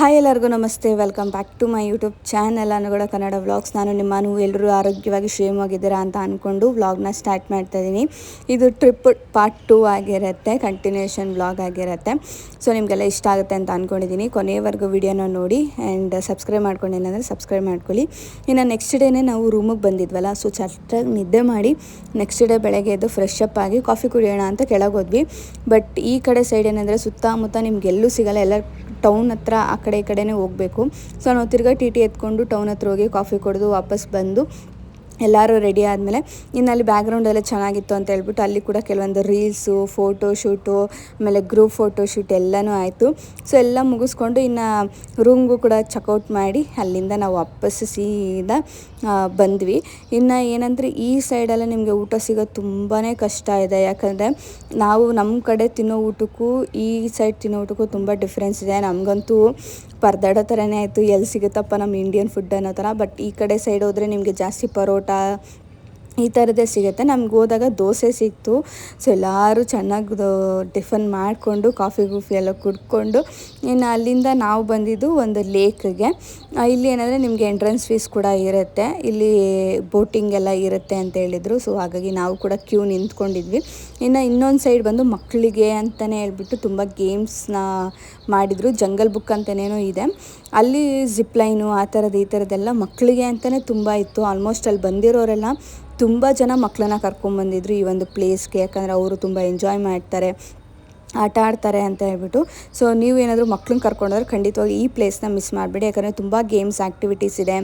Hi ಎಲ್ಲರಿಗೂ ನಮಸ್ತೆ, welcome back to my YouTube channel ಅನುಗಳ ಕನ್ನಡ ವ್ಲಾಗ್ಸ್. ನಾನು ನಿಮ್ಮನ್ನು ಎಲ್ಲರೂ ಆರೋಗ್ಯವಾಗಿ ಕ್ಷೇಮವಾಗಿದ್ದೀರಾ ಅಂತ ಅಂದ್ಕೊಂಡು ವ್ಲಾಗ್ನ ಸ್ಟಾರ್ಟ್ ಮಾಡ್ತಾ ಇದ್ದೀನಿ. ಇದು ಟ್ರಿಪ್ ಪಾರ್ಟ್ 2 ಆಗಿರುತ್ತೆ, ಕಂಟಿನ್ಯೂಷನ್ ವ್ಲಾಗ್ ಆಗಿರುತ್ತೆ. ಸೊ ನಿಮಗೆಲ್ಲ ಇಷ್ಟ ಆಗುತ್ತೆ ಅಂತ ಅಂದ್ಕೊಂಡಿದ್ದೀನಿ. ಕೊನೆಯವರೆಗೂ ವಿಡಿಯೋನ ನೋಡಿ ಆ್ಯಂಡ್ ಸಬ್ಸ್ಕ್ರೈಬ್ ಮಾಡ್ಕೊಂಡಿಲ್ಲ ಸಬ್ಸ್ಕ್ರೈಬ್ ಮಾಡ್ಕೊಳ್ಳಿ. ಇನ್ನು ನೆಕ್ಸ್ಟ್ ಡೇನೇ ನಾವು ರೂಮಿಗೆ ಬಂದಿದ್ವಲ್ಲ, ಸೊ ಚಟ್ಟಾಗಿ ನಿದ್ದೆ ಮಾಡಿ ನೆಕ್ಸ್ಟ್ ಡೇ ಬೆಳಗ್ಗೆ ಎದ್ದು ಫ್ರೆಶ್ ಅಪ್ ಆಗಿ ಕಾಫಿ ಕುಡಿಯೋಣ ಅಂತ ಕೆಳಗೆ ಹೋದ್ವಿ. ಬಟ್ ಈ ಕಡೆ ಸೈಡ್ ಏನಂದರೆ ಸುತ್ತಮುತ್ತ ನಿಮಗೆಲ್ಲೂ ಸಿಗಲ್ಲ, ಎಲ್ಲ ಟೌನ್ ಹತ್ರ ಆ ಕಡೆ ಈ ಕಡೆನೇ ಹೋಗಬೇಕು. ಸೊ ನಾವು ತಿರ್ಗಾ ಟಿ ಎತ್ಕೊಂಡು ಟೌನ್ ಹತ್ರ ಹೋಗಿ ಕಾಫಿ ಕುಡಿದು ವಾಪಸ್ ಬಂದು ಎಲ್ಲರೂ ರೆಡಿ ಆದಮೇಲೆ ಇನ್ನಲ್ಲಿ ಬ್ಯಾಕ್ಗ್ರೌಂಡೆಲ್ಲ ಚೆನ್ನಾಗಿತ್ತು ಅಂತ ಹೇಳ್ಬಿಟ್ಟು ಅಲ್ಲಿ ಕೂಡ ಕೆಲವೊಂದು ರೀಲ್ಸು, ಫೋಟೋಶೂಟು, ಆಮೇಲೆ ಗ್ರೂಪ್ ಫೋಟೋಶೂಟ್ ಎಲ್ಲನೂ ಆಯಿತು. ಸೊ ಎಲ್ಲ ಮುಗಿಸ್ಕೊಂಡು ಇನ್ನು ರೂಮ್ಗೂ ಕೂಡ ಚೆಕ್ಔಟ್ ಮಾಡಿ ಅಲ್ಲಿಂದ ನಾವು ವಾಪಸ್ ಸೀದಾ ಬಂದ್ವಿ. ಇನ್ನು ಏನಂದರೆ ಈ ಸೈಡೆಲ್ಲ ನಿಮಗೆ ಊಟ ಸಿಗೋದು ತುಂಬಾ ಕಷ್ಟ ಇದೆ. ಯಾಕಂದರೆ ನಾವು ನಮ್ಮ ಕಡೆ ತಿನ್ನೋ ಊಟಕ್ಕೂ ಈ ಸೈಡ್ ತಿನ್ನೋ ಊಟಕ್ಕೂ ತುಂಬ ಡಿಫ್ರೆನ್ಸ್ ಇದೆ. ನಮಗಂತೂ ಪರದಾಡೋ ಥರನೇ ಆಯಿತು, ಎಲ್ಲಿ ಸಿಗುತ್ತಪ್ಪ ನಮ್ಮ ಇಂಡಿಯನ್ ಫುಡ್ ಅನ್ನೋ ಥರ. ಬಟ್ ಈ ಕಡೆ ಸೈಡ್ ಹೋದರೆ ನಿಮಗೆ ಜಾಸ್ತಿ ಪರೋಟ ಈ ಥರದ್ದೇ ಸಿಗುತ್ತೆ. ನಮ್ಗೆ ಹೋದಾಗ ದೋಸೆ ಸಿಕ್ತು. ಸೊ ಎಲ್ಲರೂ ಚೆನ್ನಾಗಿ ಟಿಫನ್ ಮಾಡಿಕೊಂಡು ಕಾಫಿ ಎಲ್ಲ ಕುಡ್ಕೊಂಡು ಇನ್ನು ಅಲ್ಲಿಂದ ನಾವು ಬಂದಿದ್ದು ಒಂದು ಲೇಕ್ಗೆ. ಇಲ್ಲಿ ಏನಂದರೆ ನಿಮಗೆ ಎಂಟ್ರೆನ್ಸ್ ಫೀಸ್ ಕೂಡ ಇರುತ್ತೆ, ಇಲ್ಲಿ ಬೋಟಿಂಗ್ ಎಲ್ಲ ಇರುತ್ತೆ ಅಂತ ಹೇಳಿದರು. ಸೊ ಹಾಗಾಗಿ ನಾವು ಕೂಡ ಕ್ಯೂ ನಿಂತ್ಕೊಂಡಿದ್ವಿ. ಇನ್ನು ಇನ್ನೊಂದು ಸೈಡ್ ಬಂದು ಮಕ್ಕಳಿಗೆ ಅಂತಲೇ ಹೇಳ್ಬಿಟ್ಟು ತುಂಬ ಗೇಮ್ಸ್ನ ಮಾಡಿದರು. ಜಂಗಲ್ ಬುಕ್ ಅಂತನೇನೋ ಇದೆ, ಅಲ್ಲಿ ಜಿಪ್ಲೈನು ಆ ಥರದ್ದು ಈ ಥರದ್ದೆಲ್ಲ ಮಕ್ಕಳಿಗೆ ಅಂತಲೇ ತುಂಬ ಇತ್ತು. ಆಲ್ಮೋಸ್ಟ್ ಅಲ್ಲಿ ಬಂದಿರೋರೆಲ್ಲ ತುಂಬ ಜನ ಮಕ್ಕಳನ್ನ ಕರ್ಕೊಂಬಂದಿದ್ರು ಈ ಒಂದು ಪ್ಲೇಸ್ಗೆ. ಯಾಕಂದರೆ ಅವರು ತುಂಬ ಎಂಜಾಯ್ ಮಾಡ್ತಾರೆ, ಆಟ ಆಡ್ತಾರೆ ಅಂತ ಹೇಳ್ಬಿಟ್ಟು. ಸೊ ನೀವು ಏನಾದರೂ ಮಕ್ಳನ್ನ ಕರ್ಕೊಂಡೋದ್ರೆ ಖಂಡಿತವಾಗಿ ಈ ಪ್ಲೇಸ್ನ ಮಿಸ್ ಮಾಡಬೇಡಿ. ಯಾಕಂದರೆ ತುಂಬ ಗೇಮ್ಸ್ ಆ್ಯಕ್ಟಿವಿಟೀಸ್ ಇದೆ,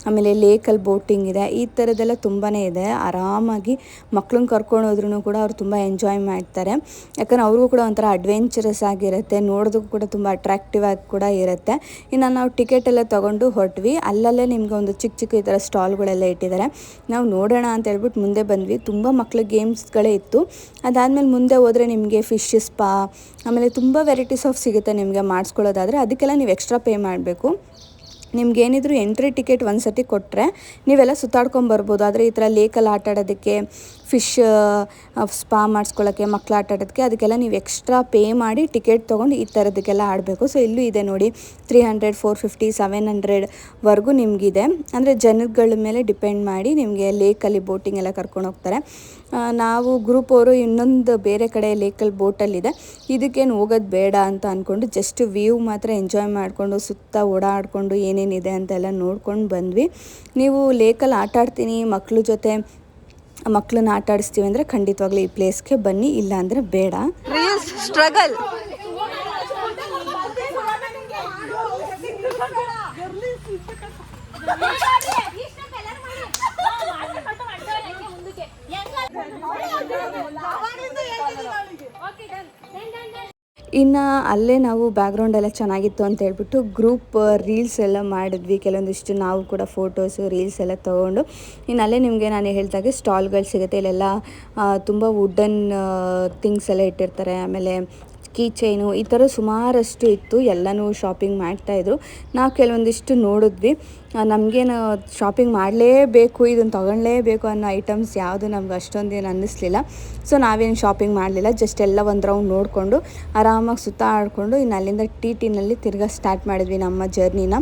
ಆಮೇಲೆ ಲೇಕಲ್ಲಿ ಬೋಟಿಂಗ್ ಇದೆ, ಈ ಥರದ್ದೆಲ್ಲ ತುಂಬಾ ಇದೆ. ಆರಾಮಾಗಿ ಮಕ್ಳನ್ನ ಕರ್ಕೊಂಡೋದ್ರೂ ಕೂಡ ಅವ್ರು ತುಂಬ ಎಂಜಾಯ್ ಮಾಡ್ತಾರೆ. ಯಾಕಂದರೆ ಅವ್ರಿಗೂ ಕೂಡ ಒಂಥರ ಅಡ್ವೆಂಚರಸ್ ಆಗಿರುತ್ತೆ, ನೋಡೋದಕ್ಕೂ ಕೂಡ ತುಂಬ ಅಟ್ರಾಕ್ಟಿವ್ ಆಗಿ ಕೂಡ ಇರುತ್ತೆ. ಇನ್ನು ನಾವು ಟಿಕೆಟ್ ಎಲ್ಲ ತೊಗೊಂಡು ಹೊರಟ್ವಿ. ಅಲ್ಲಲ್ಲೇ ನಿಮ್ಗೆ ಒಂದು ಚಿಕ್ಕ ಚಿಕ್ಕ ಈ ಥರ ಸ್ಟಾಲ್ಗಳೆಲ್ಲ ಇಟ್ಟಿದ್ದಾರೆ. ನಾವು ನೋಡೋಣ ಅಂತ ಹೇಳ್ಬಿಟ್ಟು ಮುಂದೆ ಬಂದ್ವಿ. ತುಂಬ ಮಕ್ಳ ಗೇಮ್ಸ್ಗಳೇ ಇತ್ತು. ಅದಾದಮೇಲೆ ಮುಂದೆ ಹೋದರೆ ನಿಮಗೆ ಫಿಶ್ ಸ್ಪಾ, ಆಮೇಲೆ ತುಂಬ ವೆರೈಟೀಸ್ ಆಫ್ ಸಿಗುತ್ತೆ ನಿಮಗೆ ಮಾಡಿಸ್ಕೊಳ್ಳೋದಾದರೆ. ಅದಕ್ಕೆಲ್ಲ ನೀವು ಎಕ್ಸ್ಟ್ರಾ ಪೇ ಮಾಡಬೇಕು. ನಿಮ್ಗೇನಿದ್ರು ಎಂಟ್ರಿ ಟಿಕೆಟ್ ಒಂದು ಸತಿ ಕೊಟ್ಟರೆ ನೀವೆಲ್ಲ ಸುತ್ತಾಡ್ಕೊಂಬರ್ಬೋದು. ಆದರೆ ಈ ಥರ ಲೇಕಲ್ಲಿ ಆಟ ಆಡೋದಕ್ಕೆ, ಫಿಶ್ ಸ್ಪಾ ಮಾಡಿಸ್ಕೊಳ್ಳೋಕ್ಕೆ, ಮಕ್ಳು ಆಟ ಆಡೋದಕ್ಕೆ ಅದಕ್ಕೆಲ್ಲ ನೀವು ಎಕ್ಸ್ಟ್ರಾ ಪೇ ಮಾಡಿ ಟಿಕೆಟ್ ತೊಗೊಂಡು ಈ ಥರದಕ್ಕೆಲ್ಲ ಆಡಬೇಕು. ಸೊ ಇಲ್ಲೂ ಇದೆ ನೋಡಿ, 300, 450, 700ವರೆಗೂ ನಿಮಗಿದೆ. ಅಂದರೆ ಜನಗಳ ಮೇಲೆ ಡಿಪೆಂಡ್ ಮಾಡಿ ನಿಮಗೆ ಲೇಕಲ್ಲಿ ಬೋಟಿಂಗ್ ಎಲ್ಲ ಕರ್ಕೊಂಡು ಹೋಗ್ತಾರೆ. ನಾವು ಗ್ರೂಪ್ ಅವರು ಇನ್ನೊಂದು ಬೇರೆ ಕಡೆ ಲೇಕಲ್ಲಿ ಬೋಟಲ್ಲಿದೆ, ಇದಕ್ಕೇನು ಹೋಗೋದು ಬೇಡ ಅಂತ ಅಂದ್ಕೊಂಡು ಜಸ್ಟ್ ವ್ಯೂ ಮಾತ್ರ ಎಂಜಾಯ್ ಮಾಡಿಕೊಂಡು ಸುತ್ತ ಓಡಾಡಿಕೊಂಡು ಏನೇನಿದೆ ಅಂತೆಲ್ಲ ನೋಡ್ಕೊಂಡು ಬಂದ್ವಿ. ನೀವು ಲೇಕಲ್ಲಿ ಆಟ ಆಡ್ತೀನಿ ಮಕ್ಳ ಜೊತೆ, ಮಕ್ಕಳನ್ನ ಆಟ ಆಡಿಸ್ತೀವಿ ಅಂದರೆ ಖಂಡಿತವಾಗ್ಲೂ ಈ ಪ್ಲೇಸ್ಗೆ ಬನ್ನಿ, ಇಲ್ಲ ಅಂದರೆ ಬೇಡ. ರೀಲ್ಸ್ ಸ್ಟ್ರಗಲ್ ಇನ್ನು ಅಲ್ಲೇ ನಾವು ಬ್ಯಾಕ್ಗ್ರೌಂಡ್ ಎಲ್ಲ ಚೆನ್ನಾಗಿತ್ತು ಅಂತ ಹೇಳ್ಬಿಟ್ಟು ಗ್ರೂಪ್ ರೀಲ್ಸ್ ಎಲ್ಲ ಮಾಡಿದ್ವಿ. ಕೆಲವೊಂದಿಷ್ಟು ನಾವು ಕೂಡ ಫೋಟೋಸು ರೀಲ್ಸ್ ಎಲ್ಲ ತೊಗೊಂಡು ಇನ್ನು ಅಲ್ಲೇ ನಿಮಗೆ ನಾನು ಹೇಳ್ದಾಗೆ ಸ್ಟಾಲ್ಗಳು ಸಿಗುತ್ತೆ. ಇಲ್ಲೆಲ್ಲ ತುಂಬ ವುಡನ್ ಥಿಂಗ್ಸ್ ಎಲ್ಲ ಇಟ್ಟಿರ್ತಾರೆ. ಆಮೇಲೆ ಕೀ ಚೈನು ಈ ಥರ ಸುಮಾರಷ್ಟು ಇತ್ತು, ಎಲ್ಲನೂ ಶಾಪಿಂಗ್ ಮಾಡ್ತಾಯಿದ್ರು. ನಾವು ಕೆಲವೊಂದಿಷ್ಟು ನೋಡಿದ್ವಿ. ನಮಗೇನು ಶಾಪಿಂಗ್ ಮಾಡಲೇಬೇಕು, ಇದನ್ನು ತೊಗೊಳ್ಳೇಬೇಕು ಅನ್ನೋ ಐಟಮ್ಸ್ ಯಾವುದು ನಮ್ಗೆ ಅಷ್ಟೊಂದೇನು ಅನ್ನಿಸ್ಲಿಲ್ಲ. ಸೊ ನಾವೇನು ಶಾಪಿಂಗ್ ಮಾಡಲಿಲ್ಲ, ಜಸ್ಟ್ ಎಲ್ಲ ಒಂದು ರೌಂಡ್ ನೋಡಿಕೊಂಡು ಆರಾಮಾಗಿ ಸುತ್ತಾಡಿಕೊಂಡು ಇನ್ನು ಅಲ್ಲಿಂದ ಟಿನಲ್ಲಿ ತಿರ್ಗಾ ಸ್ಟಾರ್ಟ್ ಮಾಡಿದ್ವಿ ನಮ್ಮ ಜರ್ನಿನ.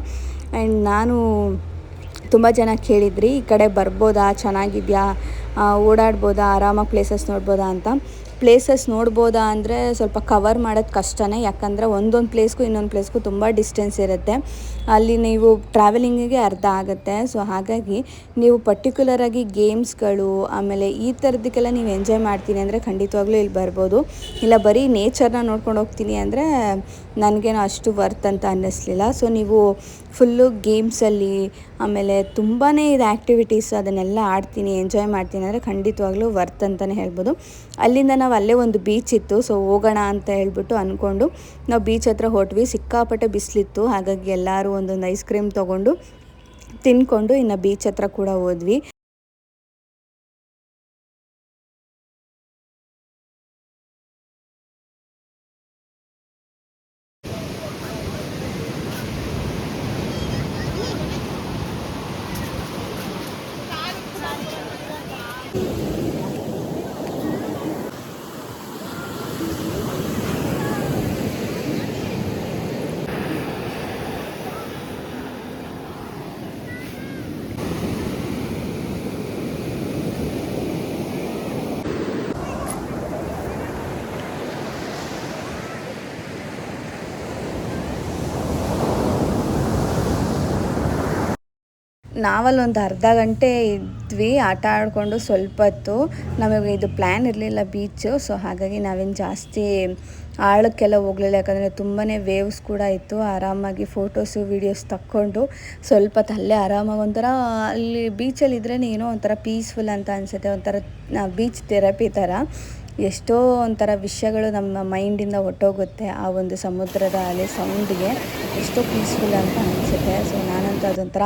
ಆ್ಯಂಡ್ ನಾನು ತುಂಬ ಜನ ಕೇಳಿದ್ರಿ ಈ ಕಡೆ ಬರ್ಬೋದಾ, ಚೆನ್ನಾಗಿದೆಯಾ, ಓಡಾಡ್ಬೋದಾ, ಆರಾಮಾಗಿ ಪ್ಲೇಸಸ್ ನೋಡ್ಬೋದಾ ಅಂತ. ಪ್ಲೇಸಸ್ ನೋಡ್ಬೋದಾ ಅಂದರೆ ಸ್ವಲ್ಪ ಕವರ್ ಮಾಡೋದು ಕಷ್ಟನೇ. ಯಾಕಂದರೆ ಒಂದೊಂದು ಪ್ಲೇಸ್ಗೂ ಇನ್ನೊಂದು ಪ್ಲೇಸ್ಗೂ ತುಂಬ ಡಿಸ್ಟೆನ್ಸ್ ಇರುತ್ತೆ. ಅಲ್ಲಿ ನೀವು ಟ್ರಾವೆಲಿಂಗಿಗೆ ಅರ್ಧ ಆಗುತ್ತೆ. ಸೊ ಹಾಗಾಗಿ ನೀವು ಪರ್ಟಿಕ್ಯುಲರಾಗಿ ಗೇಮ್ಸ್ಗಳು ಆಮೇಲೆ ಈ ಥರದಕ್ಕೆಲ್ಲ ನೀವು ಎಂಜಾಯ್ ಮಾಡ್ತೀನಿ ಅಂದರೆ ಖಂಡಿತವಾಗ್ಲೂ ಇಲ್ಲಿ ಬರ್ಬೋದು. ಇಲ್ಲ ಬರೀ ನೇಚರ್ನ ನೋಡ್ಕೊಂಡು ಹೋಗ್ತೀನಿ ಅಂದರೆ ನನಗೇನೋ ಅಷ್ಟು ವರ್ತ್ ಅಂತ ಅನ್ನಿಸ್ಲಿಲ್ಲ. ಸೊ ನೀವು ಫುಲ್ಲು ಗೇಮ್ಸಲ್ಲಿ ಆಮೇಲೆ ತುಂಬಾ ಇದೆ ಆ್ಯಕ್ಟಿವಿಟೀಸ್, ಅದನ್ನೆಲ್ಲ ಆಡ್ತೀನಿ ಎಂಜಾಯ್ ಮಾಡ್ತೀನಿ ಅಂದರೆ ಖಂಡಿತವಾಗ್ಲೂ ವರ್ತ್ ಅಂತಲೇ ಹೇಳ್ಬೋದು. ಅಲ್ಲಿಂದ ನಾವು ಅಲ್ಲೇ ಒಂದು ಬೀಚ್ ಇತ್ತು, ಸೊ ಹೋಗೋಣ ಅಂತ ಹೇಳ್ಬಿಟ್ಟು ಅಂದ್ಕೊಂಡು ನಾವು ಬೀಚ್ ಹತ್ರ ಹೊರಟ್ವಿ. ಸಿಕ್ಕಾಪಟ್ಟೆ ಬಿಸಿಲಿತ್ತು, ಹಾಗಾಗಿ ಎಲ್ಲರೂ ಒಂದೊಂದು ಐಸ್ ಕ್ರೀಮ್ ತೊಗೊಂಡು ತಿನ್ಕೊಂಡು ಇನ್ನು ಬೀಚ್ ಹತ್ರ ಕೂಡ ಹೋದ್ವಿ. ನಾವಲ್ಲಿ ಒಂದು ಅರ್ಧ ಗಂಟೆ ಇದ್ವಿ ಆಟ ಆಡಿಕೊಂಡು ಸ್ವಲ್ಪ ಹೊತ್ತು. ನಮಗೆ ಇದು ಪ್ಲ್ಯಾನ್ ಇರಲಿಲ್ಲ ಬೀಚು, ಸೊ ಹಾಗಾಗಿ ನಾವೇನು ಜಾಸ್ತಿ ಆಳಕ್ಕೆಲ್ಲ ಹೋಗಲಿಲ್ಲ, ಯಾಕಂದರೆ ತುಂಬಾ ವೇವ್ಸ್ ಕೂಡ ಇತ್ತು. ಆರಾಮಾಗಿ ಫೋಟೋಸು ವೀಡಿಯೋಸ್ ತಕ್ಕೊಂಡು ಸ್ವಲ್ಪ ಹೊತ್ತು ಅಲ್ಲೇ ಆರಾಮಾಗಿ ಒಂಥರ ಅಲ್ಲಿ ಬೀಚಲ್ಲಿ ಇದ್ರೇ ಏನೋ ಒಂಥರ ಪೀಸ್ಫುಲ್ ಅಂತ ಅನಿಸುತ್ತೆ, ಒಂಥರ ಬೀಚ್ ಥೆರಪಿ ಥರ. ಎಷ್ಟೋ ಒಂಥರ ವಿಷಯಗಳು ನಮ್ಮ ಮೈಂಡಿಂದ ಹೊಟ್ಟೋಗುತ್ತೆ ಆ ಒಂದು ಸಮುದ್ರದ ಅಲೆ ಸೌಂಡ್ಗೆ, ಎಷ್ಟೋ ಪೀಸ್ಫುಲ್ ಅಂತ ಅನಿಸುತ್ತೆ. ಸೊ ನಾನಂತೂ ಅದೊಂಥರ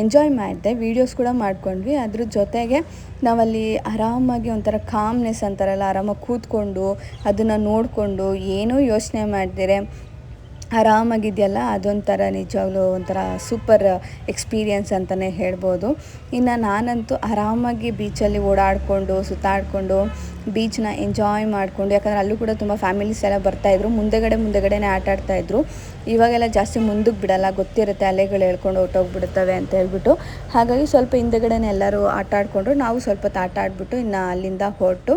ಎಂಜಾಯ್ ಮಾಡಿದೆ, ವೀಡಿಯೋಸ್ ಕೂಡ ಮಾಡ್ಕೊಂಡ್ವಿ. ಅದ್ರ ಜೊತೆಗೆ ನಾವಲ್ಲಿ ಆರಾಮಾಗಿ ಒಂಥರ ಕಾಮ್ನೆಸ್ ಅಂತಾರಲ್ಲ, ಆರಾಮಾಗಿ ಕೂತ್ಕೊಂಡು ಅದನ್ನು ನೋಡಿಕೊಂಡು ಏನೂ ಯೋಚನೆ ಮಾಡ್ದಿರೆ ಆರಾಮಾಗಿದೆಯಲ್ಲ, ಅದೊಂಥರ ನಿಜವಾಗ್ಲೂ ಒಂಥರ ಸೂಪರ್ ಎಕ್ಸ್ಪೀರಿಯನ್ಸ್ ಅಂತಲೇ ಹೇಳ್ಬೋದು. ಇನ್ನು ನಾನಂತೂ ಆರಾಮಾಗಿ ಬೀಚಲ್ಲಿ ಓಡಾಡಿಕೊಂಡು ಸುತ್ತಾಡಿಕೊಂಡು ಬೀಚನ್ನ ಎಂಜಾಯ್ ಮಾಡಿಕೊಂಡು, ಯಾಕಂದರೆ ಅಲ್ಲೂ ಕೂಡ ತುಂಬ ಫ್ಯಾಮಿಲೀಸ್ ಎಲ್ಲ ಬರ್ತಾಯಿದ್ರು, ಮುಂದೆಗಡೆನೇ ಆಟ ಆಡ್ತಾಯಿದ್ರು. ಇವಾಗೆಲ್ಲ ಜಾಸ್ತಿ ಮುಂದಕ್ಕೆ ಬಿಡಲ್ಲ, ಗೊತ್ತಿರುತ್ತೆ ಅಲೆಗಳು ಹೇಳ್ಕೊಂಡು ಹೊಟ್ಟೋಗ್ಬಿಡ್ತವೆ ಅಂತ ಹೇಳ್ಬಿಟ್ಟು. ಹಾಗಾಗಿ ಸ್ವಲ್ಪ ಹಿಂದೆಗಡೆನೇ ಎಲ್ಲರೂ ಆಟ ಆಡಿಕೊಂಡ್ರು. ನಾವು ಸ್ವಲ್ಪ ಹೊತ್ತು ಆಟ ಆಡಿಬಿಟ್ಟು ಇನ್ನು ಅಲ್ಲಿಂದ ಹೊರಟು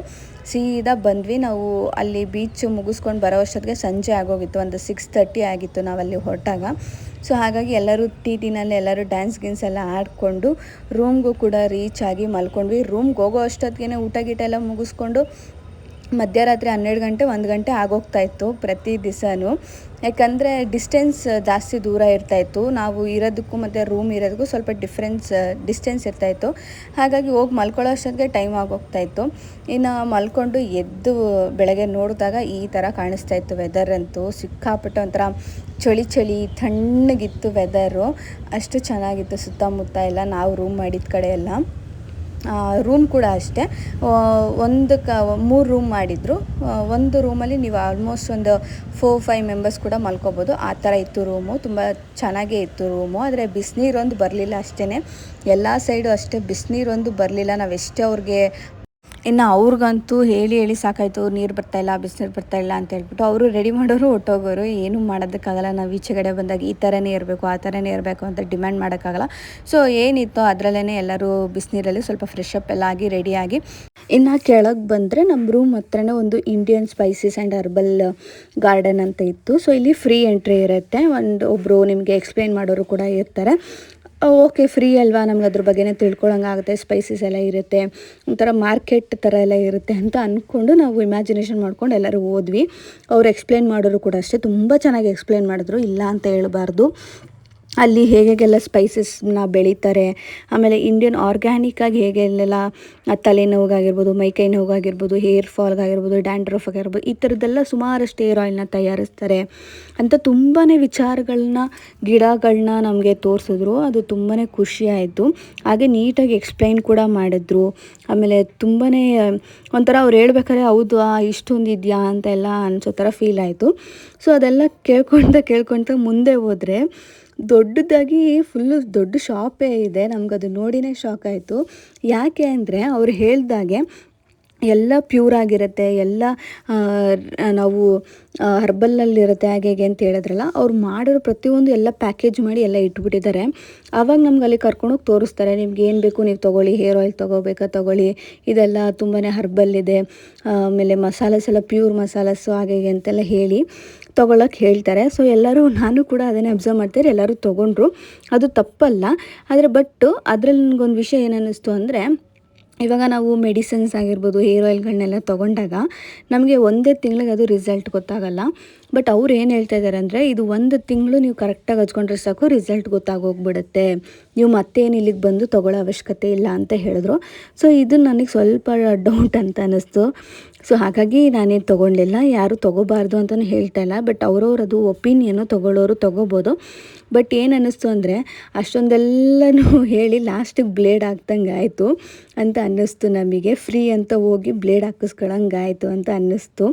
ಸೀದಾ ಬಂದ್ವಿ. ನಾವು ಅಲ್ಲಿ ಬೀಚ್ ಮುಗಿಸ್ಕೊಂಡು ಬರೋ ಅಷ್ಟೊತ್ತಿಗೆ ಸಂಜೆ ಆಗೋಗಿತ್ತು, ಒಂದು 6:30 ಆಗಿತ್ತು ನಾವಲ್ಲಿ ಹೊರಟಾಗ. ಸೊ ಹಾಗಾಗಿ ಎಲ್ಲರೂ ಟೀನಲ್ಲಿ ಎಲ್ಲರೂ ಡ್ಯಾನ್ಸ್ ಗಿನ್ಸ್ ಎಲ್ಲ ಆಡಿಕೊಂಡು ರೂಮ್ಗೂ ಕೂಡ ರೀಚ್ ಆಗಿ ಮಲ್ಕೊಂಡ್ವಿ. ರೂಮ್ಗೆ ಹೋಗೋ ಅಷ್ಟೊತ್ತಿಗೆ ಊಟ ಗೀಟ ಎಲ್ಲ ಮುಗಿಸ್ಕೊಂಡು ಮಧ್ಯರಾತ್ರಿ 12 ಗಂಟೆ 1 ಗಂಟೆ ಆಗೋಗ್ತಾಯಿತ್ತು ಪ್ರತಿ ದಿವಸನೂ, ಯಾಕಂದರೆ ಡಿಸ್ಟೆನ್ಸ್ ಜಾಸ್ತಿ ದೂರ ಇರ್ತಾಯಿತ್ತು. ನಾವು ಇರೋದಕ್ಕೂ ಮತ್ತು ರೂಮ್ ಇರೋದಕ್ಕೂ ಸ್ವಲ್ಪ ಡಿಸ್ಟೆನ್ಸ್ ಇರ್ತಾಯಿತ್ತು. ಹಾಗಾಗಿ ಹೋಗಿ ಮಲ್ಕೊಳ್ಳೋ ಅಷ್ಟೊತ್ತಿಗೆ ಟೈಮ್ ಆಗೋಗ್ತಾಯಿತ್ತು. ಇನ್ನು ಮಲ್ಕೊಂಡು ಎದ್ದು ಬೆಳಗ್ಗೆ ನೋಡಿದಾಗ ಈ ಥರ ಕಾಣಿಸ್ತಾಯಿತ್ತು. ವೆದರ್ ಅಂತೂ ಸಿಕ್ಕಾಪಟ್ಟೆ ಒಂಥರ ಚಳಿ ತಣ್ಣಗಿತ್ತು ವೆದರು, ಅಷ್ಟು ಚೆನ್ನಾಗಿತ್ತು ಸುತ್ತಮುತ್ತ ಎಲ್ಲ. ನಾವು ರೂಮ್ ಮಾಡಿದ ಕಡೆ ಎಲ್ಲ ರೂಮ್ ಕೂಡ ಅಷ್ಟೇ, 3 ರೂಮ್ ಮಾಡಿದರು. ಒಂದು ರೂಮಲ್ಲಿ ನೀವು ಆಲ್ಮೋಸ್ಟ್ ಒಂದು 4-5 ಮೆಂಬರ್ಸ್ ಕೂಡ ಮಲ್ಕೋಬೋದು, ಆ ಥರ ಇತ್ತು ರೂಮು. ತುಂಬ ಚೆನ್ನಾಗೇ ಇತ್ತು ರೂಮು. ಆದರೆ ಬಿಸಿನೀರೊಂದು ಬರಲಿಲ್ಲ ಅಷ್ಟೇ, ಎಲ್ಲ ಸೈಡು ಅಷ್ಟೇ ಬಿಸಿನೀರೊಂದು ಬರಲಿಲ್ಲ. ನಾವೆಷ್ಟೇ ಅವ್ರಿಗೆ ಇನ್ನು ಅವ್ರಿಗಂತೂ ಹೇಳಿ ಸಾಕಾಯಿತು, ನೀರು ಬರ್ತಾಯಿಲ್ಲ ಬಿಸಿನೀರು ಬರ್ತಾಯಿಲ್ಲ ಅಂತ ಹೇಳ್ಬಿಟ್ಟು. ಅವರು ರೆಡಿ ಮಾಡೋರು ಹೊಟ್ಟೋಗೋರು, ಏನೂ ಮಾಡೋದಕ್ಕಾಗಲ್ಲ. ನಾವು ಈಚೆಗಡೆ ಬಂದಾಗ ಈ ಥರನೇ ಇರಬೇಕು ಆ ಥರನೇ ಇರಬೇಕು ಅಂತ ಡಿಮ್ಯಾಂಡ್ ಮಾಡೋಕ್ಕಾಗಲ್ಲ. ಸೊ ಏನಿತ್ತು ಅದರಲ್ಲೇ ಎಲ್ಲರೂ ಬಿಸಿನೀರಲ್ಲಿ ಸ್ವಲ್ಪ ಫ್ರೆಶ್ ಅಪ್ ಎಲ್ಲ ಆಗಿ ರೆಡಿಯಾಗಿ ಇನ್ನು ಕೆಳಗೆ ಬಂದರೆ ನಮ್ಮ ರೂಮ್ ಹತ್ರನೇ ಒಂದು Indian spices and herbal garden ಅಂತ ಇತ್ತು. ಸೊ ಇಲ್ಲಿ ಫ್ರೀ ಎಂಟ್ರಿ ಇರುತ್ತೆ, ಒಬ್ಬರು ನಿಮಗೆ ಎಕ್ಸ್ಪ್ಲೇನ್ ಮಾಡೋರು ಕೂಡ ಇರ್ತಾರೆ. ಓಕೆ, ಫ್ರೀ ಅಲ್ವಾ, ನಮ್ಗೆ ಅದ್ರ ಬಗ್ಗೆನೇ ತಿಳ್ಕೊಳಂಗಾಗುತ್ತೆ, ಸ್ಪೈಸಸ್ ಎಲ್ಲ ಇರುತ್ತೆ, ಒಂಥರ ಮಾರ್ಕೆಟ್ ಥರ ಎಲ್ಲ ಇರುತ್ತೆ ಅಂತ ಅಂದ್ಕೊಂಡು ನಾವು ಇಮ್ಯಾಜಿನೇಷನ್ ಮಾಡ್ಕೊಂಡು ಎಲ್ಲರೂ ಹೋದ್ವಿ. ಅವ್ರು ಎಕ್ಸ್ಪ್ಲೇನ್ ಮಾಡೋರು ಕೂಡ ಅಷ್ಟೇ, ತುಂಬ ಚೆನ್ನಾಗಿ ಎಕ್ಸ್ಪ್ಲೇನ್ ಮಾಡಿದ್ರು, ಇಲ್ಲ ಅಂತ ಹೇಳ್ಬಾರ್ದು. ಅಲ್ಲಿ ಹೇಗೆಲ್ಲ ಸ್ಪೈಸಸ್ನ ಬೆಳೀತಾರೆ, ಆಮೇಲೆ ಇಂಡಿಯನ್ ಆರ್ಗ್ಯಾನಿಕ್ಕಾಗಿ ಹೇಗೆಲ್ಲ ತಲೆನೋವಾಗಿರ್ಬೋದು, ಮೈಕೈ ನೋವಾಗಿರ್ಬೋದು, ಹೇರ್ ಫಾಲ್ಗಾಗಿರ್ಬೋದು, ಡ್ಯಾಂಡ್ರಫ್ ಆಗಿರ್ಬೋದು, ಈ ಥರದ್ದೆಲ್ಲ ಸುಮಾರಷ್ಟು ಹೇರ್ ಆಯಿಲ್ನ ತಯಾರಿಸ್ತಾರೆ ಅಂತ ತುಂಬಾ ವಿಚಾರಗಳನ್ನ ಗಿಡಗಳನ್ನ ನಮಗೆ ತೋರಿಸಿದ್ರು. ಅದು ತುಂಬಾ ಖುಷಿಯಾಯಿತು. ಹಾಗೆ ನೀಟಾಗಿ ಎಕ್ಸ್ಪ್ಲೈನ್ ಕೂಡ ಮಾಡಿದ್ರು. ಆಮೇಲೆ ತುಂಬಾ ಒಂಥರ ಅವ್ರು ಹೇಳ್ಬೇಕಾದ್ರೆ ಹೌದು ಇಷ್ಟೊಂದು ಇದೆಯಾ ಅಂತೆಲ್ಲ ಅನಿಸೋ ಥರ ಫೀಲ್ ಆಯಿತು. ಸೊ ಅದೆಲ್ಲ ಕೇಳ್ಕೊತ ಮುಂದೆ ಹೋದರೆ ದೊಡ್ಡದಾಗಿ ಫುಲ್ಲು ದೊಡ್ಡ ಶಾಪೇ ಇದೆ. ನಮಗದು ನೋಡಿನೇ ಶಾಕ್ ಆಯಿತು. ಯಾಕೆ ಅಂದರೆ ಅವ್ರು ಹೇಳ್ದಾಗೆ ಎಲ್ಲ ಪ್ಯೂರ್ ಆಗಿರುತ್ತೆ, ಎಲ್ಲ ನಾವು ಹರ್ಬಲ್ಲಲ್ಲಿರುತ್ತೆ ಹಾಗೆ ಅಂತ ಹೇಳಿದ್ರಲ್ಲ, ಅವ್ರು ಮಾಡಿರೋ ಪ್ರತಿಯೊಂದು ಎಲ್ಲ ಪ್ಯಾಕೇಜ್ ಮಾಡಿ ಎಲ್ಲ ಇಟ್ಬಿಟ್ಟಿದ್ದಾರೆ. ಆವಾಗ ನಮ್ಗೆ ಅಲ್ಲಿ ಕರ್ಕೊಂಡೋಗಿ ತೋರಿಸ್ತಾರೆ, ನಿಮ್ಗೆ ಏನು ಬೇಕು ನೀವು ತೊಗೊಳ್ಳಿ, ಹೇರ್ ಆಯಿಲ್ ತೊಗೋಬೇಕಾ ತೊಗೊಳ್ಳಿ, ಇದೆಲ್ಲ ತುಂಬಾ ಹರ್ಬಲ್ ಇದೆ, ಆಮೇಲೆ ಮಸಾಲಾಸ್ ಎಲ್ಲ ಪ್ಯೂರ್ ಮಸಾಲಾಸು ಹಾಗೆ ಅಂತೆಲ್ಲ ಹೇಳಿ ತೊಗೊಳಕ್ಕೆ ಹೇಳ್ತಾರೆ. ಸೊ ಎಲ್ಲರೂ, ನಾನು ಕೂಡ ಅದನ್ನೇ ಅಬ್ಸರ್ವ್ ಮಾಡ್ತಾರೆ, ಎಲ್ಲರೂ ತೊಗೊಂಡ್ರು, ಅದು ತಪ್ಪಲ್ಲ. ಆದರೆ ಅದರಲ್ಲಿ ನನಗೊಂದು ವಿಷಯ ಏನನ್ನಿಸ್ತು ಅಂದರೆ, ಇವಾಗ ನಾವು ಮೆಡಿಸಿನ್ಸ್ ಆಗಿರ್ಬೋದು, ಹೇರ್ ಆಯಿಲ್ಗಳನ್ನೆಲ್ಲ ತೊಗೊಂಡಾಗ ನಮಗೆ ಒಂದೇ ತಿಂಗಳಿಗೆ ಅದು ರಿಸಲ್ಟ್ ಗೊತ್ತಾಗಲ್ಲ. ಬಟ್ ಅವ್ರು ಏನು ಹೇಳ್ತಾ ಇದ್ದಾರೆ ಅಂದರೆ, ಇದು 1 ತಿಂಗಳು ನೀವು ಕರೆಕ್ಟಾಗಿ ಹಚ್ಕೊಂಡ್ರೆ ಸಾಕು, ರಿಸಲ್ಟ್ ಗೊತ್ತಾಗೋಗ್ಬಿಡುತ್ತೆ, ನೀವು ಮತ್ತೇನು ಇಲ್ಲಿಗೆ ಬಂದು ತೊಗೊಳ್ಳೋ ಅವಶ್ಯಕತೆ ಇಲ್ಲ ಅಂತ ಹೇಳಿದ್ರು. ಸೊ ಇದು ನನಗೆ ಸ್ವಲ್ಪ ಡೌಟ್ ಅಂತ ಅನ್ನಿಸ್ತು. ಸೊ ಹಾಗಾಗಿ ನಾನೇನು ತೊಗೊಳ್ಳಿಲ್ಲ. ಯಾರು ತೊಗೋಬಾರ್ದು ಅಂತಲೂ ಹೇಳ್ತಾ ಇಲ್ಲ, ಬಟ್ ಅವ್ರವ್ರದು ಒಪಿನಿಯನ್ನು, ತೊಗೊಳ್ಳೋರು ತೊಗೋಬೋದು. ಬಟ್ ಏನು ಅನ್ನಿಸ್ತು ಅಂದರೆ, ಅಷ್ಟೊಂದೆಲ್ಲನೂ ಹೇಳಿ ಲಾಸ್ಟಿಗೆ ಬ್ಲೇಡ್ ಹಾಕ್ದಂಗೆ ಆಯಿತು ಅಂತ ಅನ್ನಿಸ್ತು ನಮಗೆ. ಫ್ರೀ ಅಂತ ಹೋಗಿ ಬ್ಲೇಡ್ ಹಾಕಿಸ್ಕೊಳ್ಳೋಂಗಾಯಿತು ಅಂತ ಅನ್ನಿಸ್ತು.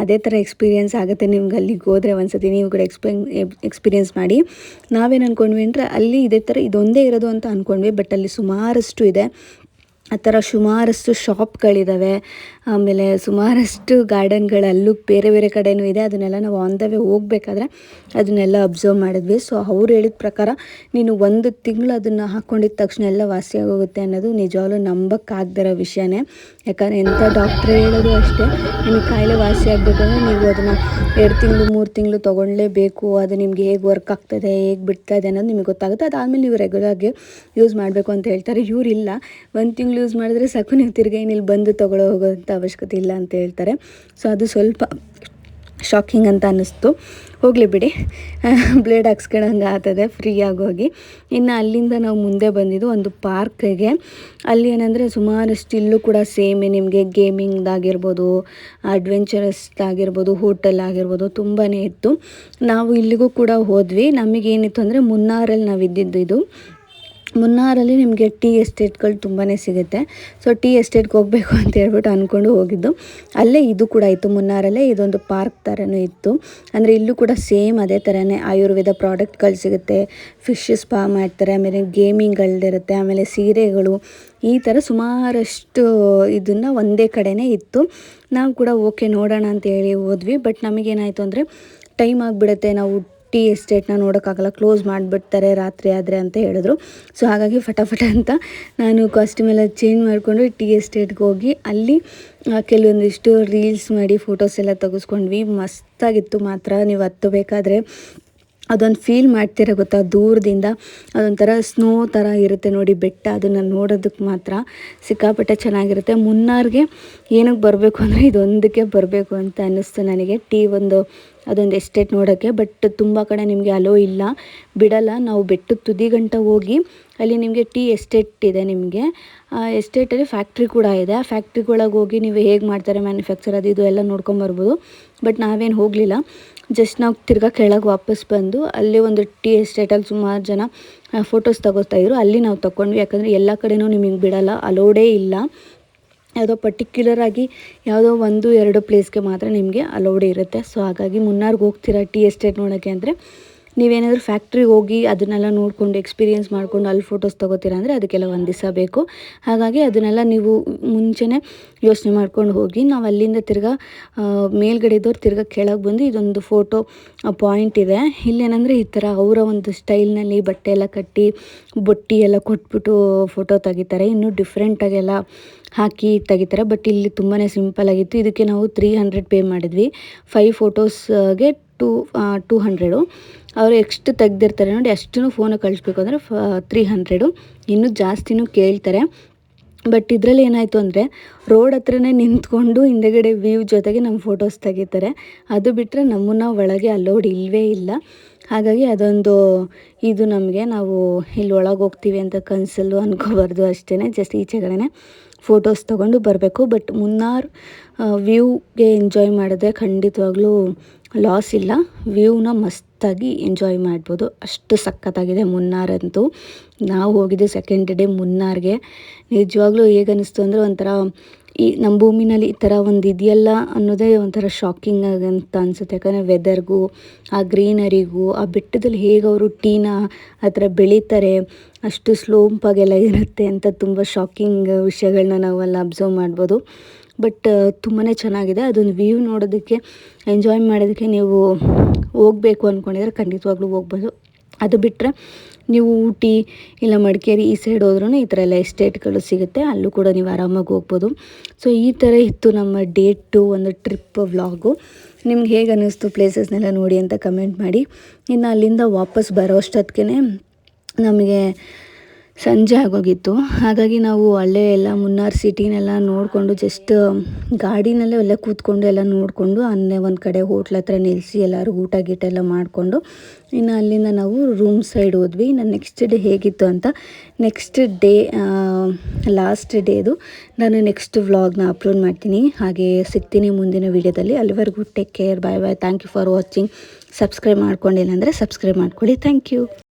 ಅದೇ ಥರ ಎಕ್ಸ್ಪೀರಿಯೆನ್ಸ್ ಆಗುತ್ತೆ ನಿಮ್ಗೆ ಅಲ್ಲಿಗೆ ಹೋದರೆ ಒಂದ್ಸತಿ, ನೀವು ಕೂಡ ಎಕ್ಸ್ಪೀರಿಯೆನ್ಸ್ ಮಾಡಿ. ನಾವೇನು ಅಂದ್ಕೊಂಡ್ವಿ ಅಂದರೆ, ಅಲ್ಲಿ ಇದೇ ಥರ ಇದೊಂದೇ ಇರೋದು ಅಂತ ಅಂದ್ಕೊಂಡ್ವಿ, ಬಟ್ ಅಲ್ಲಿ ಸುಮಾರಷ್ಟು ಇದೆ, ಆ ಥರ ಸುಮಾರಷ್ಟು ಶಾಪ್ಗಳಿದ್ದಾವೆ. ಆಮೇಲೆ ಸುಮಾರಷ್ಟು ಗಾರ್ಡನ್ಗಳಲ್ಲೂ ಬೇರೆ ಬೇರೆ ಕಡೆಯೂ ಇದೆ. ಅದನ್ನೆಲ್ಲ ನಾವು ಆನ್ ದ ವೇ ಹೋಗಬೇಕಾದ್ರೆ ಅದನ್ನೆಲ್ಲ ಅಬ್ಸರ್ವ್ ಮಾಡಿದ್ವಿ. ಸೊ ಅವ್ರು ಹೇಳಿದ ಪ್ರಕಾರ ನೀನು 1 ತಿಂಗಳು ಅದನ್ನು ಹಾಕ್ಕೊಂಡಿದ್ದ ತಕ್ಷಣ ಎಲ್ಲ ವಾಸಿಯಾಗೋಗುತ್ತೆ ಅನ್ನೋದು ನಿಜವಾಗ್ಲೂ ನಂಬಕ್ಕಾಗ್ದಿರೋ ವಿಷಯನೇ. ಯಾಕಂದರೆ ಎಂಥ ಡಾಕ್ಟ್ರೇ ಹೇಳೋದು ಅಷ್ಟೇ, ನಿಮಗೆ ಕಾಯಿಲೆ ವಾಸಿ ಆಗಬೇಕಂದ್ರೆ ನೀವು ಅದನ್ನು 2 ತಿಂಗಳು 3 ತಿಂಗಳು ತೊಗೊಳ್ಳೇಬೇಕು. ಅದು ನಿಮಗೆ ಹೇಗೆ ವರ್ಕ್ ಆಗ್ತದೆ, ಹೇಗೆ ಬಿಡ್ತಾ ಇದೆ ಅನ್ನೋದು ನಿಮಗೆ ಗೊತ್ತಾಗುತ್ತೆ. ಅದಾದಮೇಲೆ ನೀವು ರೆಗ್ಯುಲರ್ಗೆ ಯೂಸ್ ಮಾಡಬೇಕು ಅಂತ ಹೇಳ್ತಾರೆ. ಇವರಿಲ್ಲ, 1 ತಿಂಗಳು ಯೂಸ್ ಮಾಡಿದ್ರೆ ಸಾಕು, ನೀವು ತಿರ್ಗಿ ಇಲ್ಲಿ ಬಂದು ತೊಗೊಳ್ಳೋ ಹೋಗೋಂಥ ಅವಶ್ಯಕತೆ ಇಲ್ಲ ಅಂತ ಹೇಳ್ತಾರೆ. ಸೊ ಅದು ಸ್ವಲ್ಪ ಶಾಕಿಂಗ್ ಅಂತ ಅನ್ನಿಸ್ತು. ಹೋಗಲಿ ಬಿಡಿ, ಬ್ಲೇಡ್ ಹಾಕ್ಸ್ಕೊಳ್ಳೋಂಗೆ ಆಗ್ತದೆ ಫ್ರೀಯಾಗಿ ಹೋಗಿ. ಇನ್ನು ಅಲ್ಲಿಂದ ನಾವು ಮುಂದೆ ಬಂದಿದ್ದು ಒಂದು ಪಾರ್ಕಿಗೆ. ಅಲ್ಲಿ ಏನಂದರೆ ಸುಮಾರಷ್ಟು ಇಲ್ಲೂ ಕೂಡ ಸೇಮೇ ನಿಮಗೆ ಗೇಮಿಂಗ್ದಾಗಿರ್ಬೋದು, ಅಡ್ವೆಂಚರಸ್ದಾಗಿರ್ಬೋದು, ಹೋಟೆಲ್ ಆಗಿರ್ಬೋದು ತುಂಬಾ ಇತ್ತು. ನಾವು ಇಲ್ಲಿಗೂ ಕೂಡ ಹೋದ್ವಿ. ನಮಗೇನಿತ್ತು ಅಂದರೆ ಮುನ್ನಾರಲ್ಲಿ ನಾವು ಇದ್ದಿದ್ದು ಇದು. ಮುನ್ನಾರಲ್ಲಿ ನಿಮಗೆ ಟೀ ಎಸ್ಟೇಟ್ಗಳು ತುಂಬಾ ಸಿಗುತ್ತೆ. ಸೊ ಟೀ ಎಸ್ಟೇಟ್ಗೆ ಹೋಗಬೇಕು ಅಂತ ಹೇಳ್ಬಿಟ್ಟು ಅಂದ್ಕೊಂಡು ಹೋಗಿದ್ದು. ಅಲ್ಲೇ ಇದು ಕೂಡ ಇತ್ತು, ಮುನ್ನಾರಲ್ಲೇ ಇದೊಂದು ಪಾರ್ಕ್ ಥರನೂ ಇತ್ತು. ಅಂದರೆ ಇಲ್ಲೂ ಕೂಡ ಸೇಮ್ ಅದೇ ಥರನೇ ಆಯುರ್ವೇದ ಪ್ರಾಡಕ್ಟ್ಗಳು ಸಿಗುತ್ತೆ, ಫಿಶ್ ಸ್ಪಾ ಮಾಡ್ತಾರೆ, ಆಮೇಲೆ ಗೇಮಿಂಗ್ಗಳಿರುತ್ತೆ, ಆಮೇಲೆ ಸೀರೆಗಳು, ಈ ಥರ ಸುಮಾರಷ್ಟು ಇದನ್ನು ಒಂದೇ ಕಡೆನೇ ಇತ್ತು. ನಾವು ಕೂಡ ಓಕೆ ನೋಡೋಣ ಅಂತ ಹೇಳಿ ಹೋದ್ವಿ. ಬಟ್ ನಮಗೇನಾಯಿತು ಅಂದರೆ ಟೈಮ್ ಆಗಿಬಿಡುತ್ತೆ, ನಾವು ಟೀ ಎಸ್ಟೇಟ್ನ ನೋಡೋಕ್ಕಾಗಲ್ಲ, ಕ್ಲೋಸ್ ಮಾಡಿಬಿಡ್ತಾರೆ ರಾತ್ರಿ ಆದರೆ ಅಂತ ಹೇಳಿದ್ರು. ಸೊ ಹಾಗಾಗಿ ಫಟಾಫಟ ಅಂತ ನಾನು ಕಾಸ್ಟ್ಯೂಮ್ ಎಲ್ಲ ಚೇಂಜ್ ಮಾಡಿಕೊಂಡು ಟೀ ಎಸ್ಟೇಟ್ಗೆ ಹೋಗಿ ಅಲ್ಲಿ ಕೆಲವೊಂದಿಷ್ಟು ರೀಲ್ಸ್ ಮಾಡಿ ಫೋಟೋಸ್ ಎಲ್ಲ ತೆಗೆಸ್ಕೊಂಡ್ವಿ. ಮಸ್ತಾಗಿತ್ತು ಮಾತ್ರ. ನೀವು ಹತ್ತಬೇಕಾದ್ರೆ ಅದೊಂದು ಫೀಲ್ ಮಾಡ್ತೀರ ಗೊತ್ತಾ, ದೂರದಿಂದ ಅದೊಂಥರ ಸ್ನೋ ಥರ ಇರುತ್ತೆ ನೋಡಿ ಬೆಟ್ಟ. ಅದನ್ನು ನೋಡೋದಕ್ಕೆ ಮಾತ್ರ ಸಿಕ್ಕಾಪಟ್ಟೆ ಚೆನ್ನಾಗಿರುತ್ತೆ. ಮುನ್ನಾರ್ಗೆ ಏನಕ್ಕೆ ಬರಬೇಕು ಅಂದರೆ ಇದೊಂದಕ್ಕೆ ಬರಬೇಕು ಅಂತ ಅನ್ನಿಸ್ತು ನನಗೆ, ಅದೊಂದು ಎಸ್ಟೇಟ್ ನೋಡೋಕ್ಕೆ. ಬಟ್ ತುಂಬ ಕಡೆ ನಿಮಗೆ ಅಲೋ ಇಲ್ಲ, ಬಿಡಲ್ಲ. ನಾವು ಬೆಟ್ಟದ ತುದಿಗಂಟ ಹೋಗಿ ಅಲ್ಲಿ ನಿಮಗೆ ಟೀ ಎಸ್ಟೇಟ್ ಇದೆ. ನಿಮಗೆ ಆ ಎಸ್ಟೇಟಲ್ಲಿ ಫ್ಯಾಕ್ಟ್ರಿ ಕೂಡ ಇದೆ. ಆ ಫ್ಯಾಕ್ಟ್ರಿಗೊಳಗೆ ಹೋಗಿ ನೀವು ಹೇಗೆ ಮಾಡ್ತಾರೆ ಮ್ಯಾನುಫ್ಯಾಕ್ಚರ್ ಅದು ಇದು ಎಲ್ಲ ನೋಡ್ಕೊಂಬರ್ಬೋದು. ಬಟ್ ನಾವೇನು ಹೋಗಲಿಲ್ಲ. ಜಸ್ಟ್ ನಾವು ತಿರ್ಗಾ ಕೆಳಗೆ ವಾಪಸ್ ಬಂದು ಅಲ್ಲಿ ಒಂದು ಟೀ ಎಸ್ಟೇಟಲ್ಲಿ ಸುಮಾರು ಜನ ಫೋಟೋಸ್ ತಗೋತಾಯಿದ್ರು. ಅಲ್ಲಿ ನಾವು ತೊಗೊಂಡ್ವಿ. ಯಾಕಂದರೆ ಎಲ್ಲ ಕಡೆನೂ ನಿಮಗೆ ಬಿಡಲ್ಲ, ಅಲೋಡೇ ಇಲ್ಲ. ಯಾವುದೋ ಪರ್ಟಿಕ್ಯುಲರಾಗಿ ಯಾವುದೋ 1-2 ಪ್ಲೇಸ್ಗೆ ಮಾತ್ರ ನಿಮಗೆ ಅಲೌಡ್ ಇರುತ್ತೆ. ಸೊ ಹಾಗಾಗಿ ಮುನ್ನಾರ್ಗೆ ಹೋಗ್ತೀರಾ ಟೀ ಎಸ್ಟೇಟ್ ನೋಡೋಕ್ಕೆ ಅಂದರೆ, ನೀವೇನಾದರೂ ಫ್ಯಾಕ್ಟ್ರಿಗೆ ಹೋಗಿ ಅದನ್ನೆಲ್ಲ ನೋಡಿಕೊಂಡು ಎಕ್ಸ್ಪೀರಿಯೆನ್ಸ್ ಮಾಡಿಕೊಂಡು ಅಲ್ಲಿ ಫೋಟೋಸ್ ತೊಗೋತೀರಾ ಅಂದರೆ ಅದಕ್ಕೆಲ್ಲ 1 ದಿವಸ ಬೇಕು. ಹಾಗಾಗಿ ಅದನ್ನೆಲ್ಲ ನೀವು ಮುಂಚೆನೇ ಯೋಚನೆ ಮಾಡ್ಕೊಂಡು ಹೋಗಿ. ನಾವು ಅಲ್ಲಿಂದ ತಿರ್ಗಾ ಮೇಲ್ಗಡೆ ಇದ್ದವ್ರು ತಿರ್ಗಾ ಕೆಳಗೆ ಬಂದು ಇದೊಂದು ಫೋಟೋ ಪಾಯಿಂಟ್ ಇದೆ. ಇಲ್ಲೇನಂದರೆ ಈ ಥರ ಅವರ ಒಂದು ಸ್ಟೈಲ್ನಲ್ಲಿ ಬಟ್ಟೆ ಎಲ್ಲ ಕಟ್ಟಿ ಬೊಟ್ಟಿ ಎಲ್ಲ ಕೊಟ್ಬಿಟ್ಟು ಫೋಟೋ ತೆಗಿತಾರೆ. ಇನ್ನೂ ಡಿಫ್ರೆಂಟಾಗೆಲ್ಲ ಹಾಕಿ ತೆಗಿತಾರೆ. ಬಟ್ ಇಲ್ಲಿ ತುಂಬಾ ಸಿಂಪಲ್ಲಾಗಿತ್ತು. ಇದಕ್ಕೆ ನಾವು 300 ಪೇ ಮಾಡಿದ್ವಿ. 5 ಫೋಟೋಸ್ಗೆ 200. ಅವರು ಎಷ್ಟು ತೆಗ್ದಿರ್ತಾರೆ ನೋಡಿ, ಅಷ್ಟೂ ಫೋನಿಗೆ ಕಳಿಸ್ಬೇಕು ಅಂದರೆ 300. ಇನ್ನೂ ಜಾಸ್ತಿನೂ ಕೇಳ್ತಾರೆ. ಬಟ್ ಇದರಲ್ಲಿ ಏನಾಯಿತು ಅಂದರೆ ರೋಡ್ ಹತ್ರನೇ ನಿಂತ್ಕೊಂಡು ಹಿಂದೆಗಡೆ ವ್ಯೂ ಜೊತೆಗೆ ನಮ್ಮ ಫೋಟೋಸ್ ತೆಗಿತಾರೆ. ಅದು ಬಿಟ್ಟರೆ ನಮ್ಮನ್ನು ಒಳಗೆ ಅಲೌಡ್ ಇಲ್ಲವೇ ಇಲ್ಲ. ಹಾಗಾಗಿ ಅದೊಂದು ಇದು ನಮಗೆ, ನಾವು ಇಲ್ಲಿ ಒಳಗೆ ಹೋಗ್ತೀವಿ ಅಂತ ಕನಸಲ್ಲೂ ಅಂದ್ಕೋಬಾರ್ದು ಅಷ್ಟೇ. ಜಸ್ಟ್ ಈಚೆಗಡೆ ಫೋಟೋಸ್ ತೊಗೊಂಡು ಬರಬೇಕು. ಬಟ್ ಮುನ್ನಾರ್ ವ್ಯೂಗೆ ಎಂಜಾಯ್ ಮಾಡಿದ್ರೆ ಖಂಡಿತವಾಗ್ಲೂ ಲಾಸ್ ಇಲ್ಲ. ವ್ಯೂನ ಮಸ್ತಾಗಿ ಎಂಜಾಯ್ ಮಾಡ್ಬೋದು, ಅಷ್ಟು ಸಖತ್ತಾಗಿದೆ ಮುನ್ನಾರಂತೂ. ನಾವು ಹೋಗಿದ್ದು ಸೆಕೆಂಡ್ ಡೇ ಮುನ್ನಾರ್ಗೆ. ನಿಜವಾಗ್ಲೂ ಹೇಗೆ ಅನ್ನಿಸ್ತು ಅಂದರೆ ಒಂಥರ ಈ ನಮ್ಮ ಭೂಮಿನಲ್ಲಿ ಈ ಥರ ಒಂದು ಇದೆಯಲ್ಲ ಅನ್ನೋದೇ ಒಂಥರ ಶಾಕಿಂಗ್ ಅಂತ ಅನಿಸುತ್ತೆ. ಯಾಕಂದರೆ ವೆದರ್ಗೂ ಆ ಗ್ರೀನರಿಗೂ ಆ ಬೆಟ್ಟದಲ್ಲಿ ಹೇಗೆ ಅವರು ಟೀನ ಆ ಥರ ಬೆಳೀತಾರೆ, ಅಷ್ಟು ಸ್ಲೋಂಪಾಗೆಲ್ಲ ಇರುತ್ತೆ ಅಂತ ತುಂಬ ಶಾಕಿಂಗ್ ವಿಷಯಗಳನ್ನ ನಾವೆಲ್ಲ ಅಬ್ಸರ್ವ್ ಮಾಡ್ಬೋದು. ಬಟ್ ತುಂಬಾ ಚೆನ್ನಾಗಿದೆ. ಅದೊಂದು ವ್ಯೂ ನೋಡೋದಕ್ಕೆ, ಎಂಜಾಯ್ ಮಾಡೋದಕ್ಕೆ ನೀವು ಹೋಗಬೇಕು ಅಂದ್ಕೊಂಡಿದ್ರೆ ಖಂಡಿತವಾಗ್ಲೂ ಹೋಗ್ಬೋದು. ಅದು ಬಿಟ್ಟರೆ ನೀವು ಊಟಿ ಇಲ್ಲ ಮಡಿಕೇರಿ ಈ ಸೈಡ್ ಹೋದ್ರೂ ಈ ಥರ ಎಲ್ಲ ಎಸ್ಟೇಟ್ಗಳು ಸಿಗುತ್ತೆ, ಅಲ್ಲೂ ಕೂಡ ನೀವು ಆರಾಮಾಗಿ ಹೋಗ್ಬೋದು. ಸೊ ಈ ಥರ ಇತ್ತು ನಮ್ಮ ಡೇ 2 ಒಂದು ಟ್ರಿಪ್ ವ್ಲಾಗು. ನಿಮ್ಗೆ ಹೇಗೆ ಅನ್ನಿಸ್ತು ಪ್ಲೇಸಸ್ನೆಲ್ಲ ನೋಡಿ ಅಂತ ಕಮೆಂಟ್ ಮಾಡಿ. ಇನ್ನು ಅಲ್ಲಿಂದ ವಾಪಸ್ ಬರೋ ಅಷ್ಟೊತ್ತಿಗೆ ನಮಗೆ ಸಂಜೆ ಆಗೋಗಿತ್ತು. ಹಾಗಾಗಿ ನಾವು ಅಲ್ಲೇ ಎಲ್ಲ ಮುನ್ನಾರ್ ಸಿಟಿನೆಲ್ಲ ನೋಡಿಕೊಂಡು ಜಸ್ಟ್ ಗಾಡಿನಲ್ಲೇ ಎಲ್ಲ ಕೂತ್ಕೊಂಡು ಎಲ್ಲ ನೋಡಿಕೊಂಡು ಅನ್ನೇ ಒಂದು ಕಡೆ ಹೋಟ್ಲ್ ಹತ್ರ ನಿಲ್ಲಿಸಿ ಎಲ್ಲರೂ ಊಟ ಗೀಟ ಎಲ್ಲ ಮಾಡಿಕೊಂಡು ಇನ್ನು ಅಲ್ಲಿಂದ ನಾವು ರೂಮ್ ಸೈಡ್ ಹೋದ್ವಿ. ಇನ್ನು ನೆಕ್ಸ್ಟ್ ಡೇ ಹೇಗಿತ್ತು ಅಂತ ನೆಕ್ಸ್ಟ್ ಡೇ ಲಾಸ್ಟ್ ಡೇದು ನಾನು ನೆಕ್ಸ್ಟ್ ವ್ಲಾಗ್ನ ಅಪ್ಲೋಡ್ ಮಾಡ್ತೀನಿ. ಹಾಗೆ ಸಿಗ್ತೀನಿ ಮುಂದಿನ ವೀಡಿಯೋದಲ್ಲಿ. ಅಲ್ಲಿವರೆಗೂ take care, bye bye. Thank you for watching. Subscribe ಮಾಡ್ಕೊಂಡಿಲ್ಲ ಅಂದರೆ ಸಬ್ಸ್ಕ್ರೈಬ್ ಮಾಡ್ಕೊಳ್ಳಿ. Thank you.